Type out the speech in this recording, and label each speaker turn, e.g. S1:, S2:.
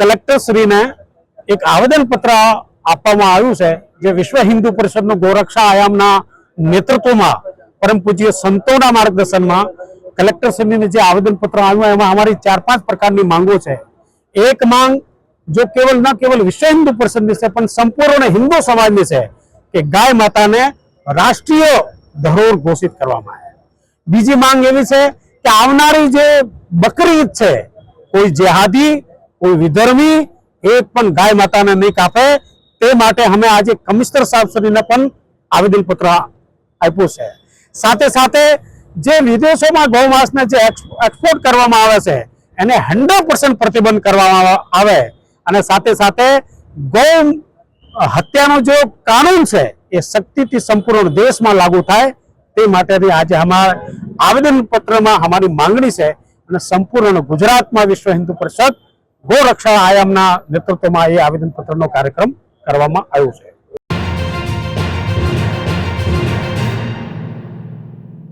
S1: Collector ने एक आवेदन पत्र आपवामां आव्युं छे जे विश्व हिंदू परिषद गौरक्षा आयामना नेतृत्वमां परम पूज्य संतोना मार्गदर्शनमां कलेक्टर ने जे आवेदन पत्र आव्युं एमां अमारी 4-5 प्रकारनी मांगो छे। एक मांग जो न केवल विश्व हिंदू परिषद से पण संपूर्ण हिंदू समाज छे कि गाय माता ने राष्ट्रीय धरोहर घोषित करवामां आवे। बीजी मांग एवी छे कि आवनारी जे बकरी ईद छे कोई जेहादी कोई विधर्मी एक पण गाय माता ने नहीं कापे ते माटे हमें आज कमिश्नर साहब श्रीने पण आवेदन पत्र आप्युं छे। साथे साथे जे विदेशों में गौ मांस ने जे एक्सपोर्ट करवामां आवे छे एने 100% प्रतिबंध करवामां आवे अने साथे साथे गौ हत्यानो जो कानून छे ए सक्तिथी संपूर्ण देश में लागू थाय ते माटे आज हमारा आवेदन पत्र में हमारी मांगणी है अने संपूर्ण गुजरात में विश्व हिंदू परिषद गौ रक्षा आयामना नेतृत्व में आवेदन पत्र कार्यक्रम करवामां आव्यो छे।